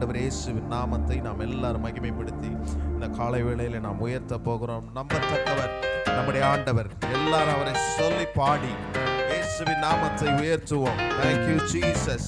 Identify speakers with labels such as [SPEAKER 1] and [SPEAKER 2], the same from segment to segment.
[SPEAKER 1] இயேசுவின் நாமத்தை நாம் எல்லாரும் மகிமைப்படுத்தி இந்த காலை வேளையில நாம் உயர்த்த போகிறோம். நம்பத்தக்கவர் நம்முடைய ஆண்டவர். எல்லாரும் அவரை சொல்லி பாடி இயேசுவின் நாமத்தை உயர்த்துவோம். Thank you Jesus.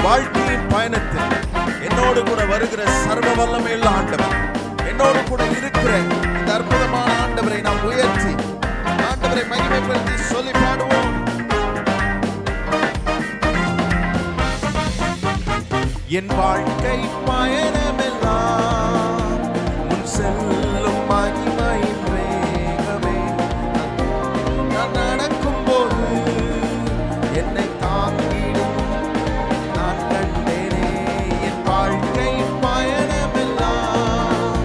[SPEAKER 1] வாழ்க்கையின் பயணத்தில் என்னோடு கூட வருகிற சர்வ வல்லமையுள்ள ஆண்டவர், என்னோடு கூட இருக்கிற இந்த அற்புதமான ஆண்டவரை நாம் உயர்த்தி ஆண்டவரை மகிமைப்படுத்தி சொல்லி பாடுவோம். என் வாழ்க்கை பயணமெல்லாம் முன் செல்லும் மகிமையின் வேகமே, நான் நடக்கும் போது என்னை தாங்கிடும் நான் கண்டேனே. என் வாழ்க்கை பயணமெல்லாம்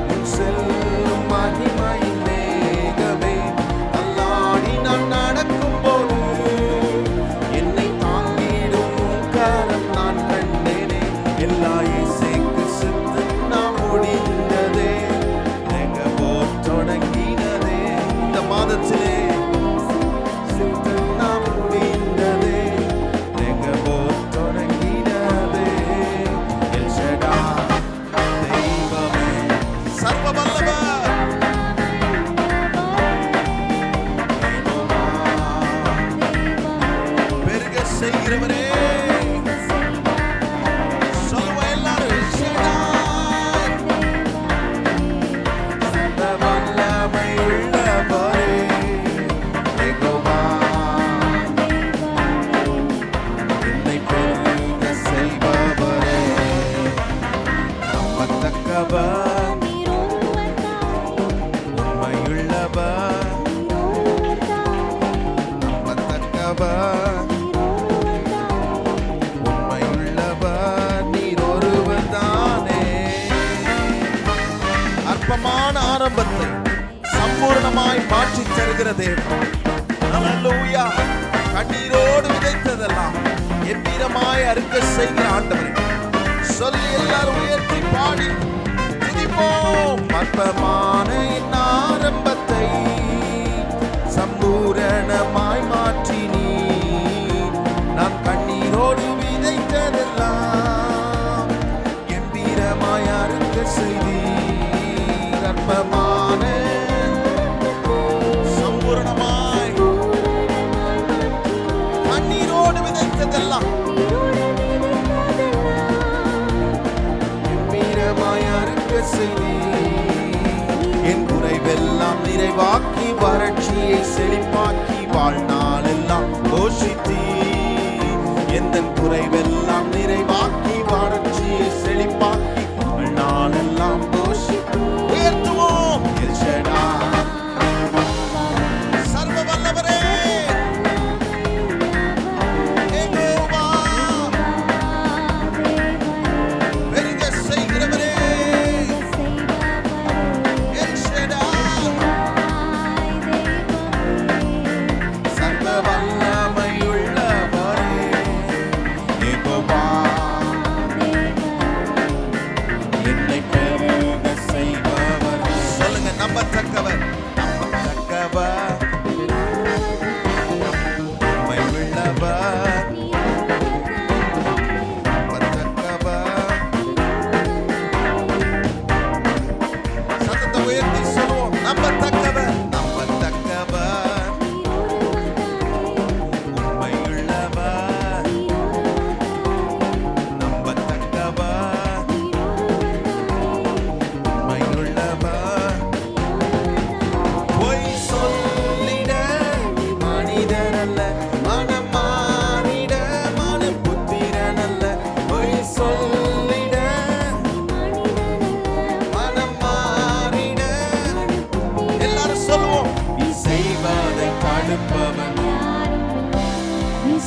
[SPEAKER 1] முன் செல்லும் மகிமையின் வேகமே, அல்லாடி நான் நடக்கும் போது என்னை தாங்கிடும் கரம் நான் கண்டேனே. எல்லா இசைக்கு சித்து நாம் முடிந்ததே, எங்க போர் தொடங்கினதே. இந்த மாதத்திலே சித்து நாம் முடிந்ததே, எங்க போர் தொடங்கினதே. எல் ஷடாய் தெய்வமே, சர்வ வல்லவர், பெருக செய்கிறவரே. அற்பமான ஆரம்பத்தை சம்பூர்ணமாய் மாற்றி தருகிற தேவன். அல்லேலூயா. கண்ணீரோடு விதைத்ததெல்லாம் எவ்விதமாய் அறுக்க செய்கிற ஆண்டவரை சொல்லி எல்லாரும் உயர்த்தி பாடி துதிப்போம். அற்பமான என் ஆரம்பத்தை சம்பூரணமாய் மாற்றி நீ நான் கண்ணீரோடு விதைத்ததெல்லாம் எவ்விதமாய் அறுக்க செய்தி. அற்பமான சம்பூரணமாய் கண்ணீரோடு விதைத்ததெல்லாம் வீரமாய் அறுக்க செய்தி. என் குறைவெல்லாம் நிறைவாக்கி வறட்சியை செழிப்பாக்கி வாழ்நாளெல்லாம் போஷித்தீ. எந்த குறைவெல்லாம் நிறைவாக்கி வறட்சியை செழிப்பாக்கி வாழ்நாளெல்லாம் போஷித்து உயர்த்துவோம். எல் ஷடாய் சர்வ வல்லவரே, யெகோவா பெருக செய்கிறவரே. எல் ஷடாய் சர்வ வல்லமையுள்ள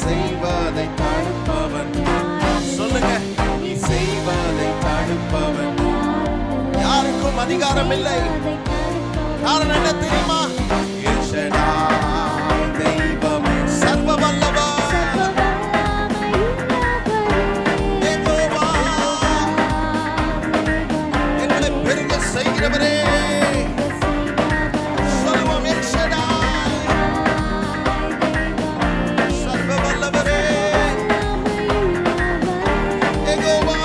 [SPEAKER 1] செய்வதை தடுப்பவன். சொல்லுங்க, நீ செய்வதை தடுப்பவன். யாருக்கும் அதிகாரம் இல்லை. காரணம் என்ன தெரியுமா? எல் ஷடாய் தெய்வமே, சர்வ வல்லவர், யெகோவா, எங்களை பெருக செய்கிறவரே. சொல்லுவோம், எல் ஷடாய், சர்வ வல்லவரே, யெகோவா.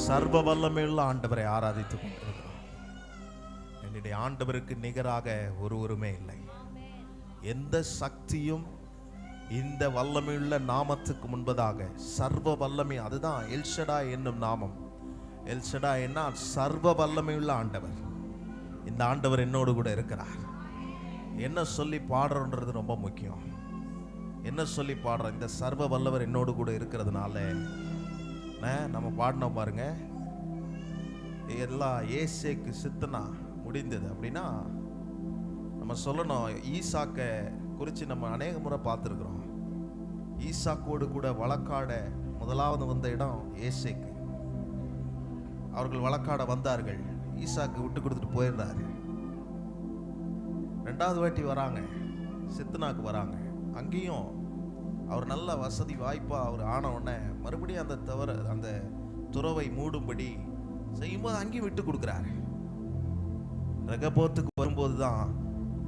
[SPEAKER 1] சர்வ வல்லமையுள்ள ஆண்டவரை ஆராதித்துக் கொண்டிருக்கிறோம். என்னுடைய ஆண்டவருக்கு நிகராக ஒருவருமே இல்லை. எந்த சக்தியும் இந்த வல்லமையுள்ள நாமத்துக்கு முன்பதாக சர்வ வல்லமை, அதுதான் எல் ஷடாய் என்னும் நாமம். எல் ஷடாய் என்ன? சர்வ வல்லமையுள்ள ஆண்டவர். இந்த ஆண்டவர் என்னோடு கூட இருக்கிறார். என்ன சொல்லி பாடுறோன்றது ரொம்ப முக்கியம். என்ன சொல்லி பாடுறோம்? இந்த சர்வ வல்லவர் என்னோடு கூட இருக்கிறதுனால நம்ம பாடினோம் பாருங்க, எல்லாம் ஏசேக்கு சித்தனா முடிந்தது. அப்படின்னா நம்ம சொல்லணும், ஈசாக்க குறித்து நம்ம அநேக முறை பார்த்துருக்குறோம். ஈசாக்கோடு கூட வழக்காட முதலாவது வந்த இடம் ஏசேக்கு. அவர்கள் வழக்காட வந்தார்கள். ஈசாக்கு விட்டு கொடுத்துட்டு போயிடுறாரு. ரெண்டாவது வாட்டி வராங்க, சித்தனாக்கு வராங்க. அங்கேயும் அவர் நல்ல வசதி வாய்ப்பா அவர் ஆன உடனே மறுபடியும் அந்த துறவை மூடும்படி செய்யும்போது அங்கேயும் விட்டு கொடுக்குறாரு. ரெகபோத்துக்கு வரும்போது தான்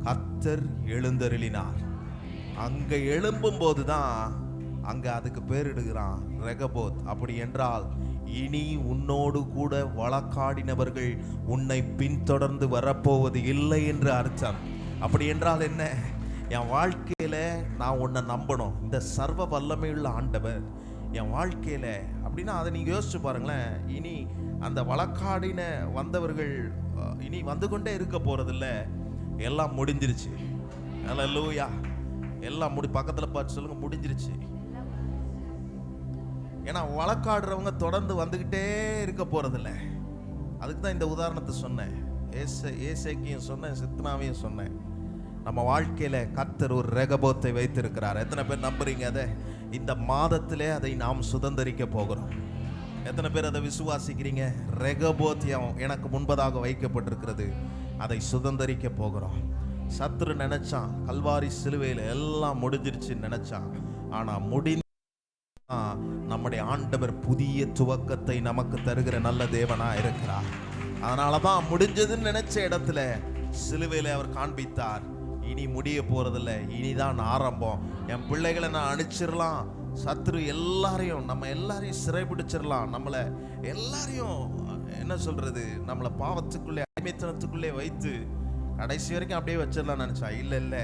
[SPEAKER 1] கர்த்தர் எழுந்தருளினார். அங்க எழும்பும் போதுதான் அங்க அதுக்கு பேரிடுகிறான் ரெகபோத். அப்படி என்றால் இனி உன்னோடு கூட வழக்காடினவர்கள் உன்னை பின்தொடர்ந்து வரப்போவது இல்லை என்று அர்த்தம். அப்படி என்றால் என்ன? என் வாழ்க்கையில நான் உன்னை நம்பணும். இந்த சர்வ வல்லமையுள்ள ஆண்டவர் என் வாழ்க்கையில, அப்படின்னா அதை நீங்க யோசிச்சு பாருங்களேன். இனி அந்த வழக்காடின வந்தவர்கள் இனி வந்து கொண்டே இருக்க போறதில்ல. எல்லாம் முடிஞ்சிருச்சு. அல்லேலூயா. எல்லாம் பக்கத்துல பார்த்து சொல்லுங்க, முடிஞ்சிருச்சு. ஏன்னா வழக்காடுறவங்க தொடர்ந்து வந்துகிட்டே இருக்க போறதில்ல. அதுக்கு தான் இந்த உதாரணத்தை சொன்னேன். ஏசேக்கையும் சொன்னேன், சித்னாவையும் சொன்னேன். நம்ம வாழ்க்கையில கர்த்தர் ஒரு ரெகபோத்தை வைத்திருக்கிறார். எத்தனை பேர் நம்புறீங்க? அதை இந்த மாதத்திலே அதை நாம் சுதந்தரிக்க போகிறோம். எத்தனை பேர் அதை விசுவாசிக்கிறீங்க? ரெகபோத் எனக்கு முன்பதாக வைக்கப்பட்டிருக்கிறது, அதை சுதந்தரிக்க போகிறோம். சத்துரு நினைச்சான் கல்வாரி சிலுவையில் எல்லாம் முடிஞ்சிருச்சுன்னு நினைச்சான். ஆனா நம்முடைய ஆண்டவர் புதிய துவக்கத்தை நமக்கு தருகிற நல்ல தேவனா இருக்கிறார். அதனாலதான் முடிஞ்சதுன்னு நினைச்ச இடத்துல சிலுவையில அவர் காண்பித்தார், இனி முடிய போறதில்லை, இனிதான் ஆரம்பம். என் பிள்ளைகளை நான் அனுப்பிச்சிடலாம், சத்துரு நம்ம எல்லாரையும் சிறைபிடிச்சிடலாம், நம்மளை எல்லாரையும் என்ன சொல்றது, நம்மளை பாவத்துக்குள்ளே அடிமைத்தனத்துக்குள்ளே வைத்து கடைசி வரைக்கும் அப்படியே வச்சிடலாம் நினைச்சா. இல்லை,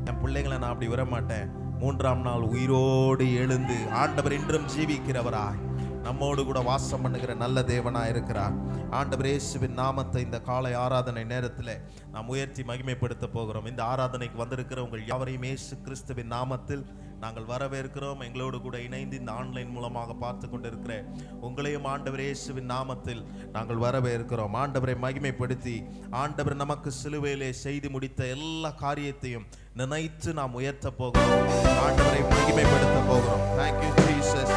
[SPEAKER 1] என் பிள்ளைகளை நான் அப்படி விட மாட்டேன். 3ஆம் நாள் உயிரோடு எழுந்து ஆண்டவர் இன்றும் ஜீவிக்கிறவராய் நம்மோடு கூட வாசம் பண்ணுகிற நல்ல தேவனா இருக்கிறார். ஆண்டவர் இயேசுவின் நாமத்தை இந்த காலை ஆராதனை நேரத்தில் நாம் உயர்த்தி மகிமைப்படுத்த போகிறோம். இந்த ஆராதனைக்கு வந்திருக்கிற உங்கள் யாவரையும் இயேசு கிறிஸ்துவின் நாமத்தில் நாங்கள் வரவேற்கிறோம். எங்களோடு கூட இணைந்து இந்த ஆன்லைன் மூலமாக பார்த்து கொண்டிருக்கிற உங்களையும் ஆண்டவர் இயேசுவின் நாமத்தில் நாங்கள் வரவேற்கிறோம். ஆண்டவரை மகிமைப்படுத்தி ஆண்டவர் நமக்கு சிலுவையிலே செய்து முடித்த எல்லா காரியத்தையும் நினைத்து நாம் உயர்த்த போகிறோம். ஆண்டவரை மகிமைப்படுத்த போகிறோம். Thank you Jesus.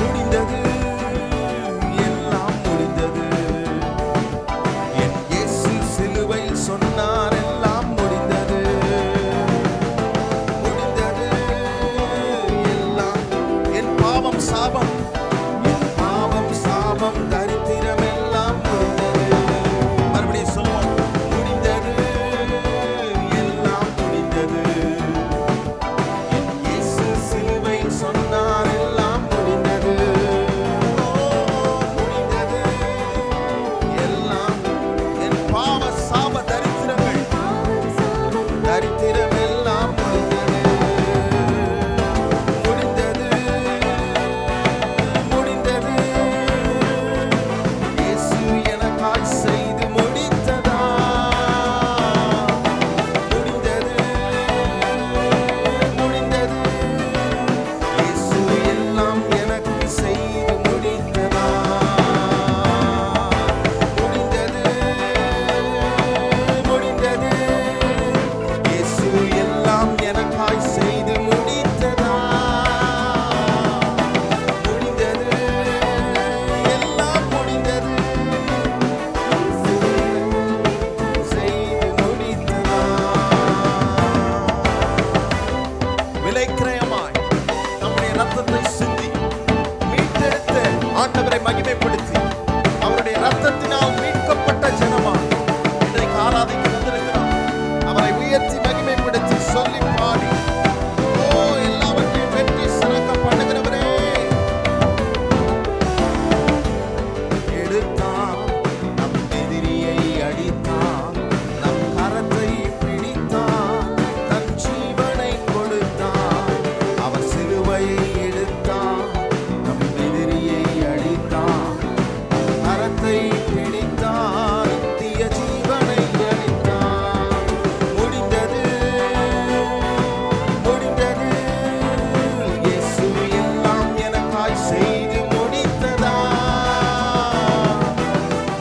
[SPEAKER 1] முடிந்தது ஆண்டவரை மகிமைப்படுத்தி அவருடைய ரத்தத்தினால் மீட்கப்பட்ட ஜனமா இன்றைக்கு ஆராதிக்க வந்திருக்கிறோம். அவரை உயர்த்தி மகிமைப்படுத்தி சொல்லி பாடி எல்லாவற்றையும் வெற்றி சிறக்க பண்ணுகிறவரே. எடுத்தான் நம் எதிரியை அடித்தான், நம் கரத்தை பிடித்தான், தன் ஜீவனை கொடுத்தான். அவர் சிலுவையை எடுத்தான், நம் எதிரியை அடித்தான், கரத்தை பிடித்தான், நித்திய ஜீவனை அளித்தான். முடிந்தது முடிந்தது, இயேசு எல்லாம் எனக்காய் செய்து முடித்ததா.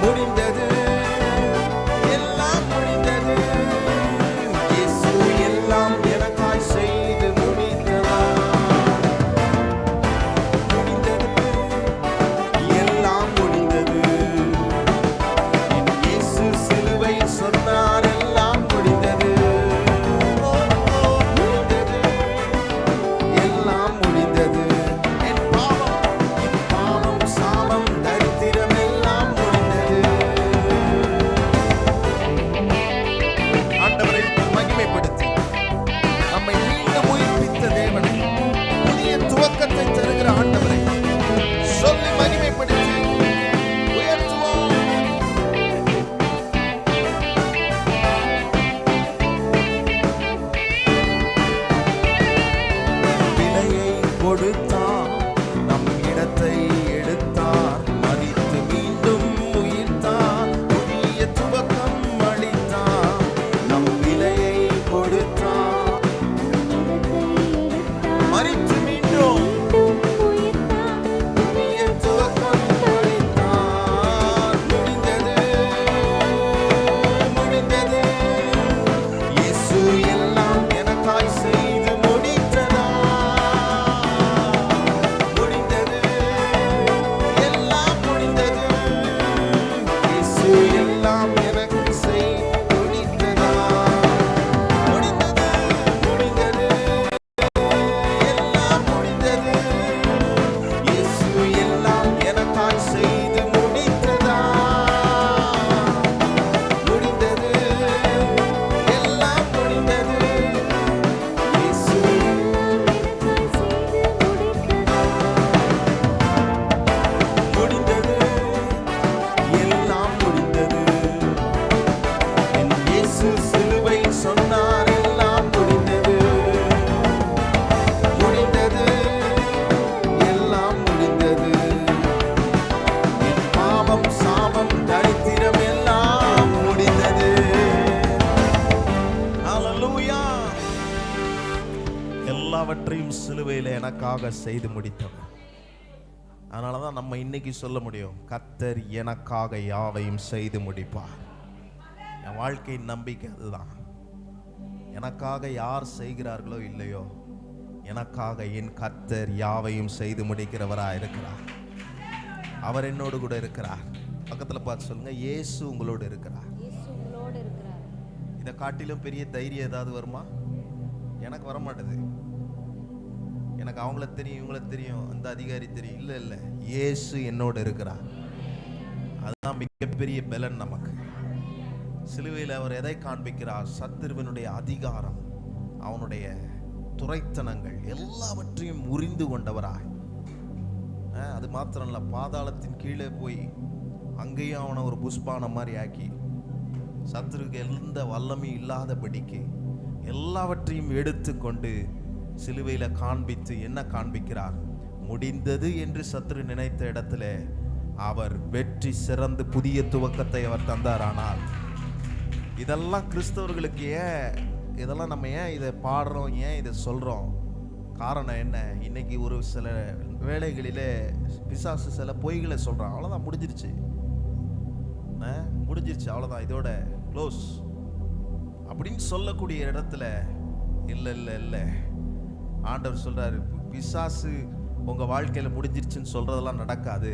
[SPEAKER 1] முடிந்தது எல்லாம் முடிந்தது, இயேசு எல்லாம் எனக்காய் செய்து முடித்ததா. முடிந்தது எல்லாம் முடிந்தது, என் இயேசு சிலுவையில் சொன்னார் எல்லாம் முடிந்தது. முடிந்தது எல்லாம் முடிந்தது, என் பாவம் சாபம் தரித்திரம் எல்லாம் முடிந்தது. ஆண்டவரை மகிமைப்படுத்தி நம்மை மீண்டும் உயிர்ப்பித்த தேவனை, புதிய துவக்கத்தை தருகிற ஆண்டவரை சொல்லி மகிமைப்படுத்தி உயர்த்துவோம். விலையை கொடுத்தார், நம் இடத்தை எடுத்தார், மதித்து மீண்டும் உயிர்த்தார், புதிய துவக்கம் அளித்தார். நம் விலையை கொடுத்தார், மறித்து மீண்டும் புதிய துவக்கம் அளித்தார். முடிந்தது முடிந்தது, இயேசு எல்லாம் எனக்காய் செய்து முடித்ததா. முடிந்தது எல்லாம் முடிந்தது, இயேசு எல்லாம் எனக்கு செய்து முடித்ததா. முடிந்தது முடிந்தது எல்லாம் முடிந்தது, இயேசு எல்லாம் எனக்காய் செய்து முடித்ததா. முடிந்தது எல்லாம் முடிந்தது, இயேசு முடிந்தது எல்லாம் முடிந்தது, என் இயேசு சிலுவையில் சொன்னார் எல்லாம் முடிந்தது. முடிந்தது எல்லாம் முடிந்தது, என் பாவம் சாபம் தரித்திரம் எல்லாம் முடிந்தது. ஹல்லேலூயா. எல்லாவற்றையும் சிலுவையில் எனக்காக செய்து முடித்தவர். அதனால தான் நம்ம இன்னைக்கு சொல்ல முடியும், கர்த்தர் எனக்காக யாவையும் செய்து முடிப்பார். என் வாழ்க்கையின் நம்பிக்கை அதுதான். எனக்காக யார் செய்கிறார்களோ இல்லையோ, எனக்காக என் கர்த்தர் யாவையும் செய்து முடிக்கிறவராக இருக்கிறார். அவர் என்னோடு கூட இருக்கிறார். பக்கத்தில் பார்த்து சொல்லுங்க, இயேசு உங்களோடு இருக்கிறார். இதை காட்டிலும் பெரிய தைரியம் ஏதாவது வருமா? எனக்கு வர மாட்டேது. எனக்கு அவங்கள தெரியும், இவங்கள தெரியும், அந்த அதிகாரி தெரியும், இல்லை இல்லை, இயேசு என்னோடு இருக்கிறார். அதுதான் மிகப்பெரிய பலன் நமக்கு. சிலுவையில் அவர் எதை காண்பிக்கிறார்? சத்துருவினுடைய அதிகாரம், அவனுடைய துரைத்தனங்கள் எல்லாவற்றையும் முறிந்து கொண்டவராய். அது மாத்திரம் இல்லை, பாதாளத்தின் கீழே போய் அங்கேயும் அவனை ஒரு புஷ்பானம் மாதிரி ஆக்கி சத்துருக்கு எந்த வல்லமையும் இல்லாதபடிக்கு எல்லாவற்றையும் எடுத்து கொண்டு சிலுவையில் காண்பித்து என்ன காண்பிக்கிறார்? முடிந்தது என்று சத்துரு நினைத்த இடத்துல அவர் வெற்றி சிறந்து புதிய துவக்கத்தை அவர் தந்தார். ஆனால் இதெல்லாம் கிறிஸ்தவர்களுக்கு இதெல்லாம் நம்ம ஏன் இதை பாடுறோம், ஏன் இதை சொல்கிறோம்? காரணம் என்ன? இன்னைக்கு ஒரு சில வேளைகளிலே பிசாசு சில பொய்களை சொல்கிறான். அவ்வளோதான், முடிஞ்சிருச்சு, அவ்வளோதான், இதோட க்ளோஸ் அப்படின்னு சொல்லக்கூடிய இடத்துல இல்லை இல்லை இல்லை, ஆண்டவர் சொல்கிறாரு, பிசாசு உங்கள் வாழ்க்கையில் முடிஞ்சிருச்சுன்னு சொல்கிறதெல்லாம் நடக்காது.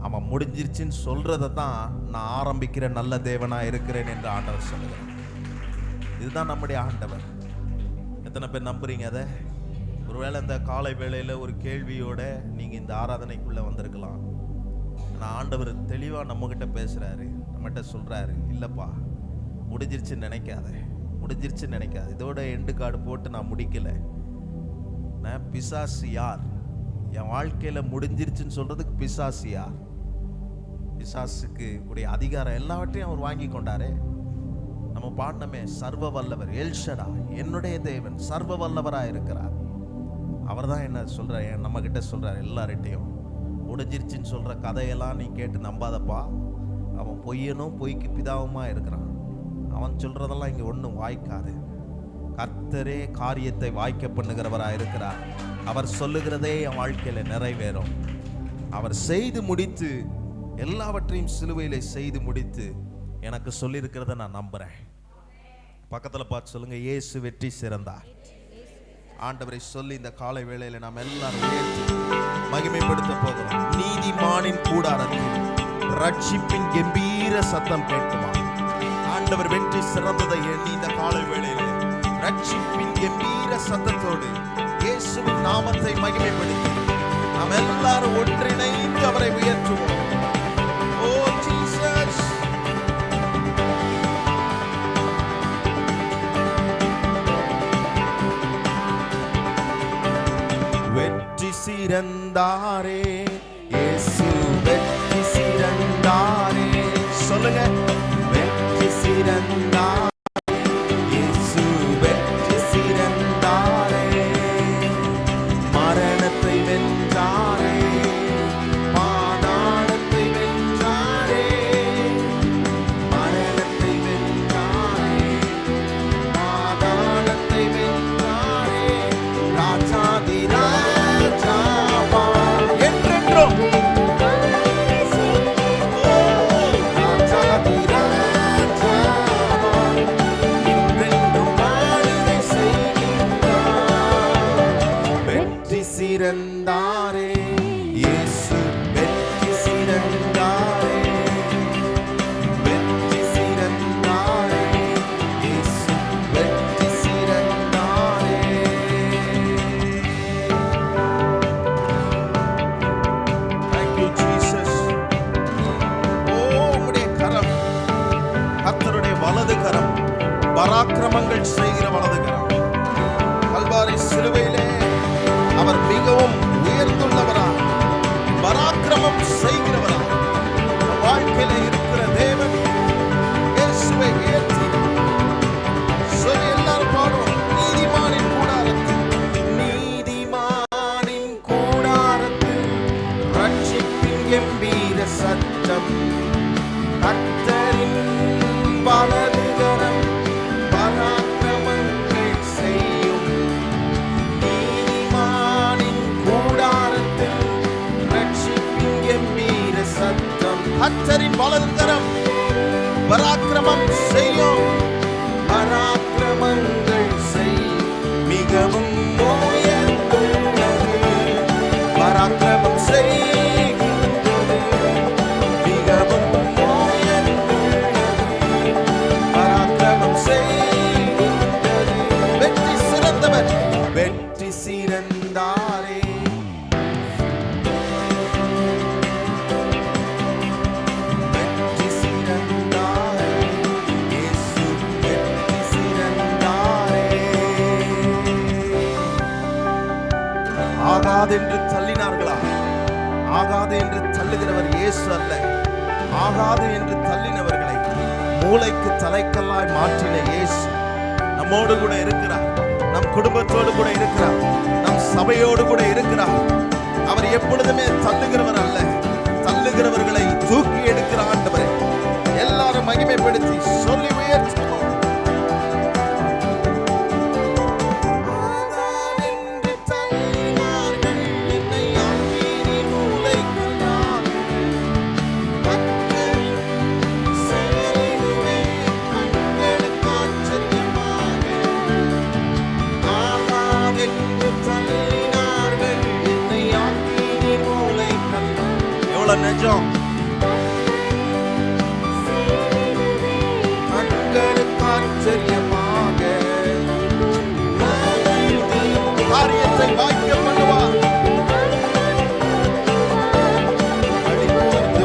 [SPEAKER 1] அவன் முடிஞ்சிருச்சுன்னு சொல்கிறத தான் நான் ஆரம்பிக்கிற நல்ல தேவனாக இருக்கிறேன் என்று ஆண்டவர் சொல்லுகிறார். இதுதான் நம்முடைய ஆண்டவர். எத்தனை பேர் நம்புறீங்க அதை? ஒருவேளை இந்த காலை வேளையில் ஒரு கேள்வியோட நீங்கள் இந்த ஆராதனைக்குள்ளே வந்திருக்கலாம். ஆண்டவர் தெளிவா நம்ம கிட்ட பேசுறாரு, நம்மகிட்ட சொல்றாரு, இல்லப்பா முடிஞ்சிருச்சுன்னு நினைக்காத, இதோட எண்டு கார்டு போட்டு நான் முடிக்கல. நான் பிசாசு யார்? என் வாழ்க்கையில முடிஞ்சிருச்சுன்னு சொல்றதுக்கு பிசாசு யார்? பிசாசுக்கு உடைய அதிகாரம் எல்லாவற்றையும் அவர் வாங்கி கொண்டாரே. நம்ம பாடனமே, சர்வ வல்லவர் எல்ஷடா, என்னுடைய தேவன் சர்வ வல்லவரா இருக்கிறார். அவர் தான் என்ன சொல்றாரு, நம்ம கிட்ட சொல்றாரு, எல்லார்கிட்டையும் முடிஞ்சிருச்சுன்னு சொல்ற கதையெல்லாம் நீ கேட்டு நம்பாதப்பா. அவன் பொய்யனும் பொய்க்கு பிதாவுமா இருக்கிறான். அவன் சொல்றதெல்லாம் இங்க ஒன்றும் வாய்க்காது. கர்த்தரே காரியத்தை வாய்க்க பண்ணுகிறவராக இருக்கிறார். அவர் சொல்லுகிறதே என் வாழ்க்கையில நிறைவேறும். அவர் செய்து முடித்து, எல்லாவற்றையும் சிலுவையிலே செய்து முடித்து எனக்கு சொல்லியிருக்கிறத நான் நம்புறேன். பக்கத்துல பார்த்து சொல்லுங்க, இயேசு வெற்றி சிறந்தார். ஆண்டவரை சொல்லி இந்த காலை வேளையில நாம் எல்லாரும் மகிமைப்படுத்த போகிறோம். நீதிமானின் கூடாரத்தில் ரட்சிப்பின் கம்பீர சத்தம் கேட்குமா? ஆண்டவர் வெற்றி சிறந்ததை எண்ணி இந்த காலை வேளையில ரட்சிப்பின் கம்பீர சத்தத்தோடு இயேசுவின் நாமத்தை மகிமைப்படுத்தி நாம் எல்லாரும் ஒன்றிணைந்து அவரை உயர்த்துவோம். ஓ ஜீசஸ், வெற்றி சிறந்தாரே இயேசு, வெற்றி சிறந்தாரே. சொல்லுங்க, வெற்றி சிறந்தாரே இயேசு, வெற்றி சிறந்தாரே. மரணத்தை வென்றாரே, பாதாளத்தை வென்றாரே, மரணத்தை வென்றாரே, பாதாளத்தை வென்றாரே. ராஜாதி ராஜாவா என்றென்றும், ராஜாதி ராஜாவா என்றென்றும் ஆளுகை செய்கின்றார். வெற்றி சிறந்தாரே இயேசு, வெற்றி சிறந்தாரே, வெற்றி சிறந்தாரே இயேசு, வெற்றி சிறந்தாரே. Thank you Jesus. ஓ உம்முடைய கரம், கர்த்தருடைய வலது கரம், பராக்கிரமங்கள் செய்கிற வலது கரம். கல்வாரி சிலுவையிலே அவர் மிகவும் உயர்ந்துள்ளவரா, பராக்கிரமம் செய்கிறவரா வாழ்க்கையில இருக்கிற தேவன். இயேசுவை உயர்த்தி சொல்லி எல்லாரும் பாடுவோம். நீதிமானின் கூடாரத்தில், நீதிமானின் கூடாரத்தில் ரட்சிப்பின் கம்பீர சத்தம். கர்த்தரின் வலது கரம் பராக்கிரமங்கள் செய்யும். நீதிமானின் கூடாரத்தில் ரட்சிப்பின் கம்பீர சத்தம். கர்த்தரின் வலது கரம் பராக்கிரமம் செய்யும், பராக்கிரமங்கள் செய்யும். மிகவும் உயர்ந்துள்ளது, பராக்கிரமம் செய்கின்றது. மிகவும் உயர்ந்துள்ளது, பராக்கிரமம் செய்கின்றது. வெற்றி சிறந்தவர், வெற்றி சிறந்தாரே. வெற்றி சிறந்தாரே இயேசு, வெற்றி சிறந்தாரே. ஆகாது என்று தள்ளினார்களா? ஆகாது என்று தள்ளுகிறவர் இயேசு அல்ல. ஆகாது என்று தள்ளினவர்களை மூளைக்கு தலைக்கல்லாய் மாற்றின இயேசு நம்மோடு கூட இருக்கிறார். நம் குடும்பத்தோடு கூட இருக்கிறார். நம் சபையோடு கூட இருக்கிறார். அவர் எப்பொழுதுமே தள்ளுகிறவர் அல்ல, தள்ளுகிறவர்களை தூக்கி எடுக்கிற ஆண்டவரே. எல்லாரும் மகிமைப்படுத்தி சொல்லி உயர்த்துவோம். ஆகாதென்று தள்ளினார்கள் என்னை, ஆக்கி மூளைக்கல்லாய். கர்த்தர் செய்திடுவே கண்களுக்கு ஆச்சரியமாக. ஆகாதென்று தள்ளினார்கள் என்னை, ஆக்கி மூளைக்கல்லாய். எவ்வளவு நிஜம்! கண்களுக்கு ஆச்சரியமாக காரியத்தை வாய்க்க பண்ணுவார். அடிபோர்ந்து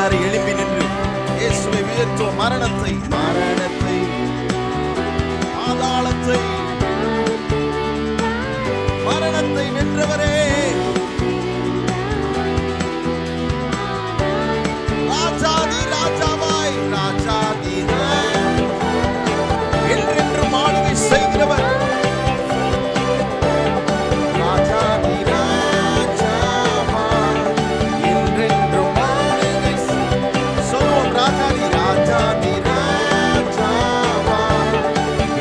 [SPEAKER 1] எல்லாரும் எழுப்பி நின்று இயேசுவை உயர்த்துவோம். மரணத்தை பாதாளத்தை மரணத்தை வென்றவரே, ராஜாதி ராஜாவாய் ராஜாதி என்றென்றும் ஆளுகை செய்கிறவர், ராஜாதி ராஜாவாய் என்றென்றும் ஆளுகை சொல்வோம். ராஜாதி ராஜாதி ராஜாவாய்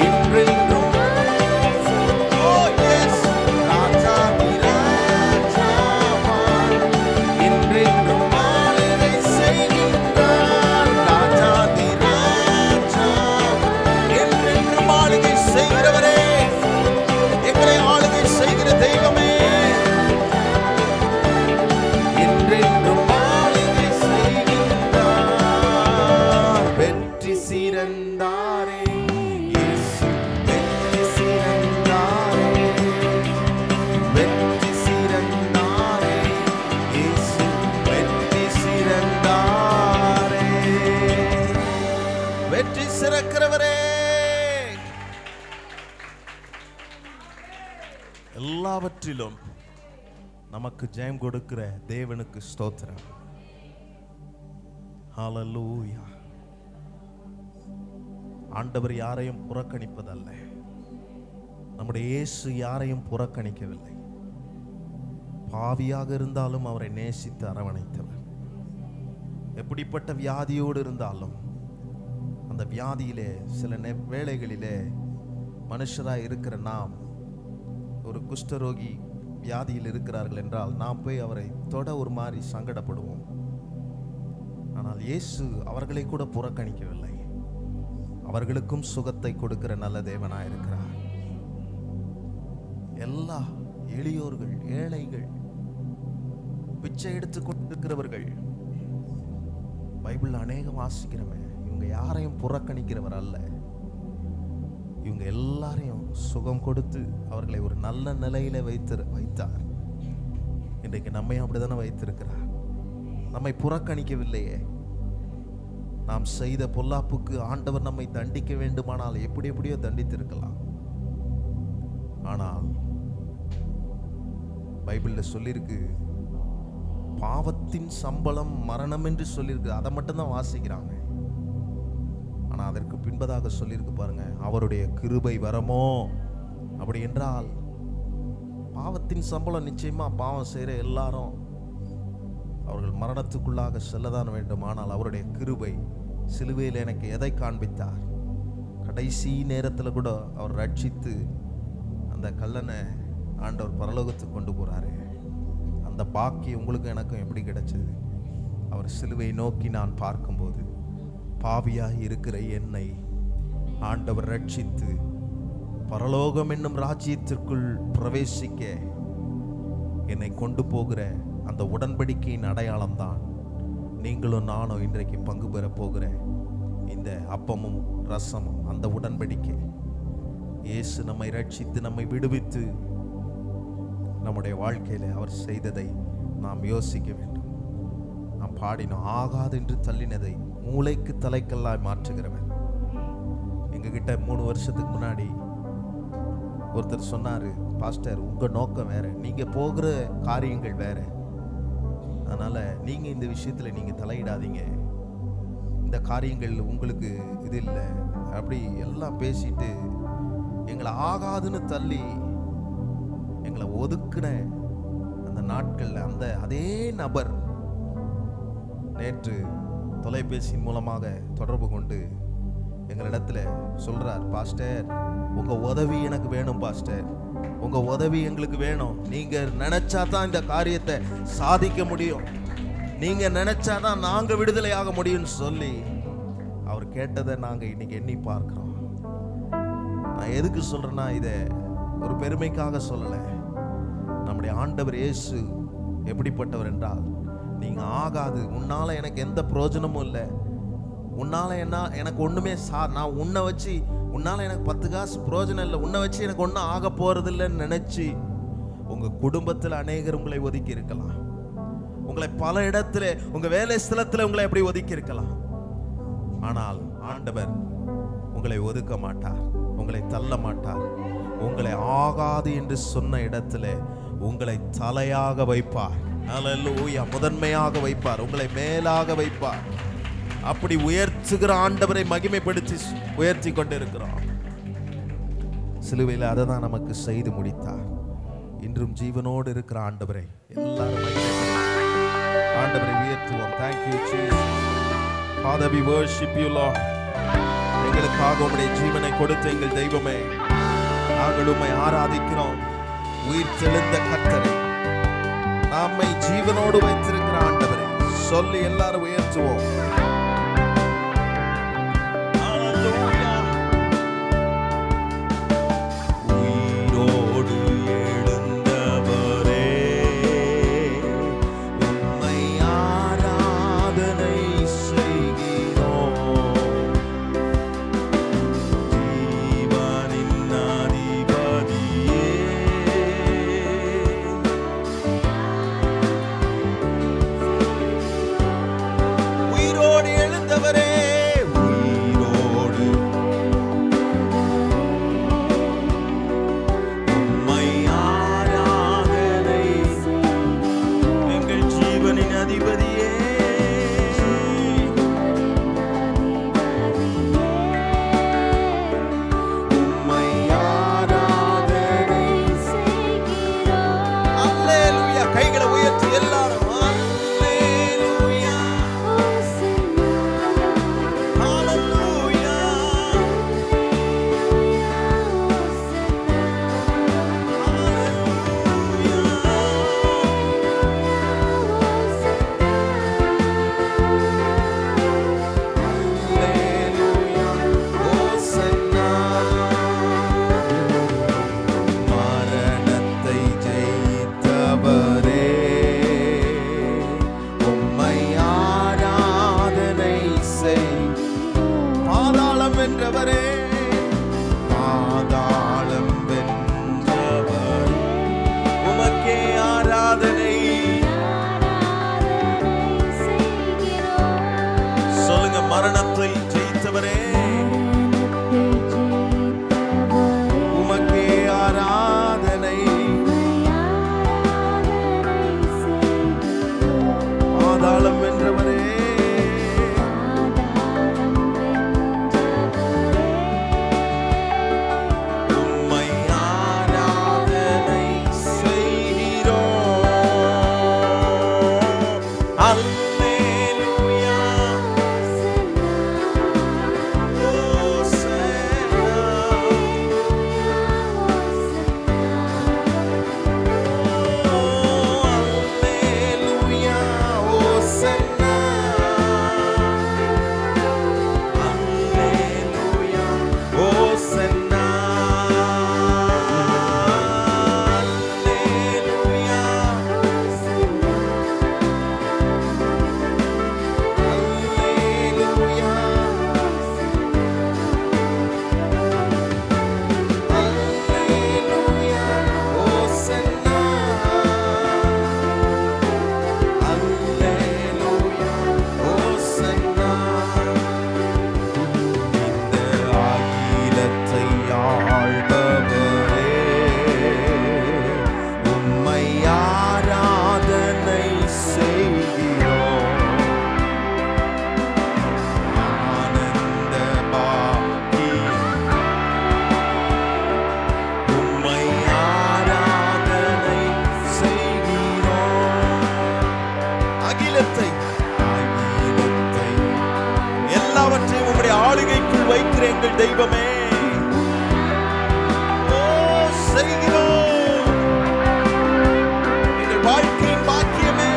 [SPEAKER 1] என்றென்றும் எல்லாவற்றிலும் நமக்கு ஜெயம் கொடுக்கிற தேவனுக்கு ஸ்தோத்திரம். ஹல்லேலூயா. ஆண்டவர் யாரையும் புறக்கணிப்பதல்ல. நம்முடைய இயேசு யாரையும் புறக்கணிக்கவில்லை. பாவியாக இருந்தாலும் அவரை நேசித்து அரவணைத்தவர். எப்படிப்பட்ட வியாதியோடு இருந்தாலும் அந்த வியாதியிலே சில வேளைகளிலே மனுஷராய் இருக்கிற நாம், ஒரு குஷ்டரோகி வியாதியில் இருக்கிறார்கள் என்றால் நாம் போய் அவரை தொட ஒரு மாதிரி சங்கடப்படுவோம். ஆனால் இயேசு அவர்களை கூட புறக்கணிக்கவில்லை. அவர்களுக்கும் சுகத்தை கொடுக்கிற நல்ல தேவனாயிருக்கிறார். எல்லா எளியோர்கள், ஏழைகள், பிச்சை எடுத்து கொண்டிருக்கிறவர்கள், பைபிள் அநேகம் வாசிக்கிறவன், இவங்க யாரையும் புறக்கணிக்கிறவர் அல்ல. இவங்க எல்லாரையும் சுகம் கொடுத்து அவர்களை ஒரு நல்ல நிலையில வைத்தார். இன்றைக்கு நம்மை அப்படித்தானே வைத்திருக்கிறார். நம்மை புறக்கணிக்கவில்லையே. நாம் செய்த பொல்லாப்புக்கு ஆண்டவர் நம்மை தண்டிக்க வேண்டுமானால் எப்படியோ தண்டித்திருக்கலாம். ஆனால் பைபிள்ல சொல்லியிருக்கு, பாவத்தின் சம்பளம் மரணம் என்று சொல்லியிருக்கு. அதை மட்டும்தான் வாசிக்கிறாங்க. ஆனால் அதற்கு பின்பதாக சொல்லியிருக்கு பாருங்க, அவருடைய கிருபை வரமோ. அப்படி என்றால் பாவத்தின் சம்பளம் நிச்சயமா பாவம் செய்கிற எல்லாரும் அவர்கள் மரணத்துக்குள்ளாக செல்லதான் வேண்டும். ஆனால் அவருடைய கிருபை சிலுவையில் எனக்கு எதை காண்பித்தார்? கடைசி நேரத்தில் கூட அவர் ரட்சித்து அந்த கல்லனை ஆண்டவர் பரலோகத்துக்கு கொண்டு போறாரு. அந்த பாக்கி உங்களுக்கும் எனக்கும் எப்படி கிடைச்சது? அவர் சிலுவை நோக்கி நான் பார்க்கும்போது பாவியாய் இருக்கிற என்னை ஆண்டவர் ரட்சித்து பரலோகம் என்னும் ராஜ்யத்திற்குள் பிரவேசிக்க என்னை கொண்டு போகிற அந்த உடன்படிக்கையின் அடையாளம்தான் நீங்களும் நானும் இன்றைக்கு பங்கு பெற போகிற இந்த அப்பமும் ரசமும். அந்த உடன்படிக்கை இயேசு நம்மை ரட்சித்து நம்மை விடுவித்து நம்முடைய வாழ்க்கையில அவர் செய்ததை நாம் யோசிக்க வேண்டும். நாம் பாடினோம், ஆகாது என்று தள்ளினதை மூளைக்கு தலைக்கல்லாய் மாற்றுகிறவன். எங்ககிட்ட 3 வருஷத்துக்கு முன்னாடி ஒருத்தர் சொன்னாரு, பாஸ்டர் உங்க நோக்கம் வேற, நீங்க போகிற காரியங்கள் வேற, அதனால நீங்க இந்த விஷயத்துல நீங்க தலையிடாதீங்க, இந்த காரியங்கள் உங்களுக்கு இது இல்லை அப்படி எல்லாம் பேசிட்டு எங்களை ஆகாதுன்னு தள்ளி எங்களை ஒதுக்குன அந்த நாட்கள்ல அந்த அதே நபர் நேற்று தொலைபேசியின் மூலமாக தொடர்பு கொண்டு எங்களிடத்துல சொல்றார், பாஸ்டர் உங்க உதவி எனக்கு வேணும் பாஸ்டர், உங்க உதவி எங்களுக்கு வேணும். நீங்க நினைச்சாதான் இந்த காரியத்தை சாதிக்க முடியும், நீங்க நினைச்சாதான் நாங்க விடுதலையாக முடியும்னு சொல்லி அவர் கேட்டதை நாங்க இன்னைக்கு எண்ணி பார்க்கிறோம். நான் எதுக்கு சொல்றேன்னா, இதை ஒரு பெருமைக்காக சொல்லல. நம்முடைய ஆண்டவர் இயேசு எப்படிப்பட்டவர் என்றால், நீங்க ஆகாது, உன்னால எனக்கு எந்த பிரயோஜனமும் இல்லை, உன்னால என்ன எனக்கு ஒண்ணுமே நான் உன்னை வச்சு உன்னால எனக்கு 10 காசு பிரயோஜனம் இல்லை, உன்னை வச்சு எனக்கு ஒன்றும் ஆக போறது இல்லைன்னு நினைச்சு உங்க குடும்பத்தில் அநேகர் உங்களை ஒதுக்கி இருக்கலாம். உங்களை பல இடத்துல, உங்க வேலை ஸ்தலத்துல உங்களை எப்படி ஒதுக்கி இருக்கலாம். ஆனால் ஆண்டவர் உங்களை ஒதுக்க மாட்டார், உங்களை தள்ள மாட்டார். உங்களை ஆகாது என்று சொன்ன இடத்துல உங்களை தலையாக வைப்பார். அல்லேலூயா. முதன்மையாக வைப்பார், உங்களை மேலாக வைப்பார். அப்படி உயர்த்துகிற ஆண்டவரை மகிமைப்படுத்தி உயர்த்தி கொண்டிருக்கிறோம். சிலுவையில் அதை தான் நமக்கு செய்து முடித்தார். இன்றும் ஜீவனோடு இருக்கிற ஆண்டவரை எல்லாரும் ஆண்டவரை உயர்த்துவோம். Thank you Jesus. Father, we worship you Lord. எங்களுக்காக உம்முடைய ஜீவனை கொடுத்த எங்கள் தெய்வமே, நாங்கள் உம்மை ஆராதிக்கிறோம். உயிர் தெளிந்த கர்த்தரை, நம்மை ஜீவனோடு வைத்திருக்கிற ஆண்டவரை சொல்லி எல்லாரும் உயர்த்துவோம். மரணத்தை ஜெயித்தவரே, உமக்கே ஆராதனை. பாதாளம் வென்றவரே, உம்மை ஆராதனை செய்கிறோம். எல்லாவற்றையும் உம்முடைய ஆளுகைக்குள் வைக்கிற எங்கள் தெய்வமே, செய்கிறோம். எங்கள் வாழ்க்கையின் பாக்கியமே,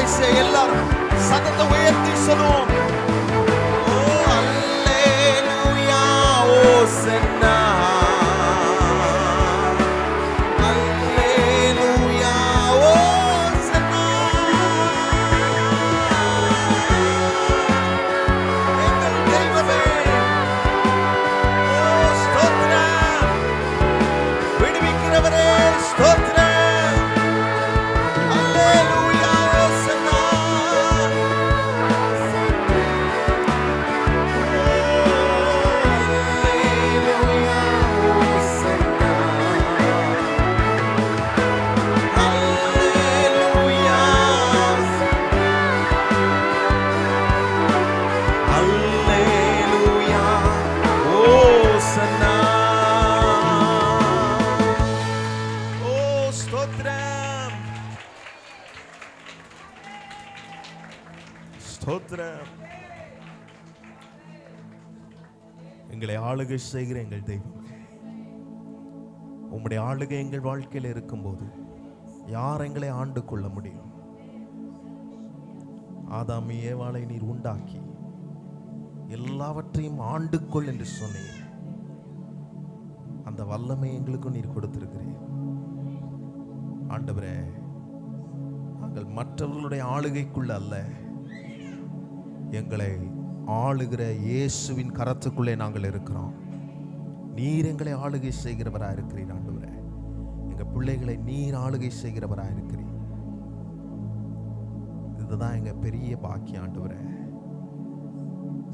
[SPEAKER 1] கடைசி எல்லாரும் சத்தத்தை உயர்த்தி சொல்லுவோம். ஓ அல்லேலூயா ஓசன்னா அல்லேலூயா ஓசன்னா. எங்கள் தெய்வமே ஓ ஸ்தோத்திரம். விடுவிக்கிறவரே ஸ்தோத்திரம். அல்லேலூயா ஓசன்னா. ஸ்தோத்திரம். எங்களை ஆளுகை செய்கிற எங்கள் தெய்வமே, உம்முடைய ஆளுகை எங்கள் வாழ்க்கையில் இருக்கும்போது யார் எங்களை ஆண்டு கொள்ள முடியும்? ஆதாம் ஏவாளை நீர் உண்டாக்கி எல்லாவற்றையும் ஆண்டு கொள் என்று சொன்னீர். அந்த வல்லமை எங்களுக்கும் நீர் கொடுத்திருக்கிறீர். ஆண்டவரே, நாங்கள் மற்றவர்களுடைய ஆளுகைக்குள்ள அல்ல, எங்களை ஆளுகிற இயேசுவின் கரத்துக்குள்ளே நாங்கள் இருக்கிறோம். நீர் எங்களை ஆளுகை செய்கிறவராக இருக்கிறீர். ஆண்டவரே, எங்க பிள்ளைகளை நீர் ஆளுகை செய்கிறவராக இருக்கிறீர். இதுதான் எங்க பெரிய பாக்கியம். ஆண்டவரே,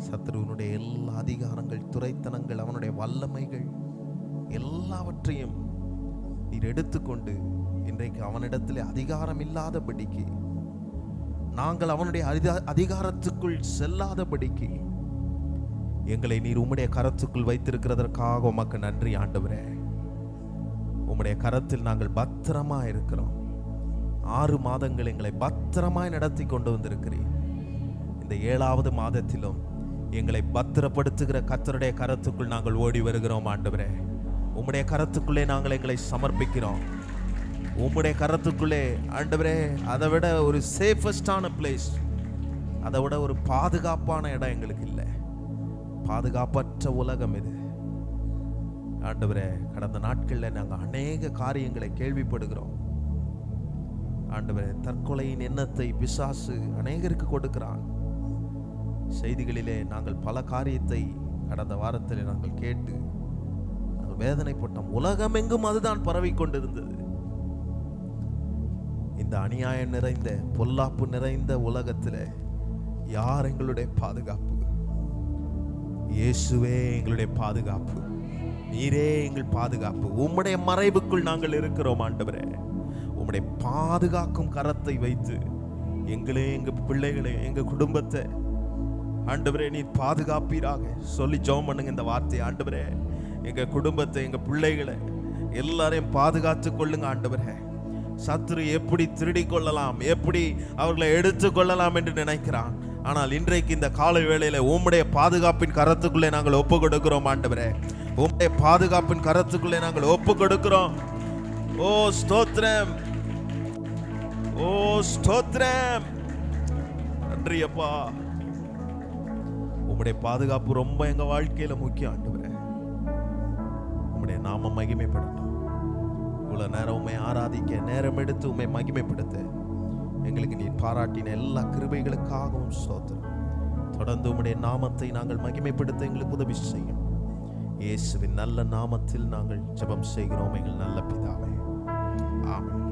[SPEAKER 1] சத்ருவனுடைய எல்லா அதிகாரங்கள், துரைத்தனங்கள், அவனுடைய வல்லமைகள் எல்லாவற்றையும் நீர் எடுத்துக்கொண்டு இன்றைக்கு அவனிடத்தில் அதிகாரம் இல்லாதபடிக்கு, நாங்கள் அவனுடைய அதிகாரத்துக்குள் செல்லாதபடிக்கு எங்களை நீர் உம்முடைய கரத்துக்குள் வைத்திருக்கிறதற்காக உமக்கு நன்றி. ஆண்டவரே, உம்முடைய கரத்தில் நாங்கள் பத்திரமா இருக்கிறோம். 6 மாதங்கள் எங்களை பத்திரமாய் நடத்தி கொண்டு வந்திருக்கிறீர். இந்த 7வது மாதத்திலும் எங்களை பத்திரப்படுத்துகிற கர்த்தருடைய கரத்துக்குள் நாங்கள் ஓடி வருகிறோம். ஆண்டவரே, உம்முடைய கரத்துக்குள்ளே நாங்கள் எங்களை சமர்ப்பிக்கிறோம். உம்முடைய கரத்துக்குள்ளே ஆண்டவரே, அதை விட ஒரு சேஃபஸ்டான பிளேஸ், அதை விட ஒரு பாதுகாப்பான இடம் எங்களுக்கு இல்லை. பாதுகாப்பற்ற உலகம் இது. ஆண்டவரே, கடந்த நாட்களில் நாங்கள் அநேக காரியங்களை கேள்விப்படுகிறோம். ஆண்டவரே, தற்கொலையின் எண்ணத்தை பிசாசு அநேகருக்கு கொடுக்கிறான். செய்திகளிலே நாங்கள் பல காரியத்தை கடந்த வாரத்தில் நாங்கள் கேட்டு நாங்கள் வேதனைப்பட்டோம். உலகம் எங்கும் அதுதான் பரவி கொண்டிருந்தது. இந்த அநியாயம் நிறைந்த, பொல்லாப்பு நிறைந்த உலகத்தில் யார் எங்களுடைய பாதுகாப்பு? இயேசுவே எங்களுடைய பாதுகாப்பு. நீரே எங்கள் பாதுகாப்பு. உம்முடைய மறைவுக்குள் நாங்கள் இருக்கிறோம். ஆண்டவரே, உம்முடைய பாதுகாக்கும் கரத்தை வைத்து எங்களே, எங்க பிள்ளைகளை, எங்க குடும்பத்தை ஆண்டவரே நீர் பாதுகாப்பீராக சொல்லி ஜெபம் பண்ணுங்க இந்த வார்த்தை. ஆண்டவரே, எங்க குடும்பத்தை, எங்க பிள்ளைகளை எல்லாரையும் பாதுகாத்து கொள்ளுங்க. ஆண்டவரே, சத்துரு எப்படி திருடி கொள்ளலாம், எப்படி அவர்களை எடுத்து கொள்ளலாம் என்று நினைக்கிறான். ஆனால் இன்றைக்கு இந்த காலை வேளையில உம்முடைய பாதுகாப்பின் கரத்துக்குள்ளே நாங்கள் ஒப்பு கொடுக்கிறோம். ஆண்டவரே, உம்முடைய பாதுகாப்பின் கரத்துக்குள்ளே நாங்கள் ஒப்பு கொடுக்கிறோம். ஓ ஸ்தோத்திரம், ஓ ஸ்தோத்திரம். நன்றி அப்பா. உம்முடைய பாதுகாப்பு ரொம்ப எங்க வாழ்க்கையில முக்கியம். ஆண்டவரே, உம்முடைய நாமம் மகிமைப்படட்டும். இவ்வளவு நேரம் உம்மை ஆராதிக்க நேரம் எடுத்து உம்மை மகிமைப்படுத்த எங்களுக்கு நீர் பாராட்டின எல்லா கிருபைகளுக்காகவும் ஸ்தோத்திரம். தொடர்ந்து உம்முடைய நாமத்தை நாங்கள் மகிமைப்படுத்த எங்களுக்கு உதவி செய்யும். இயேசுவின் நல்ல நாமத்தில் நாங்கள் ஜெபம் செய்கிறோம் எங்கள் நல்ல பிதாவே. ஆமென்.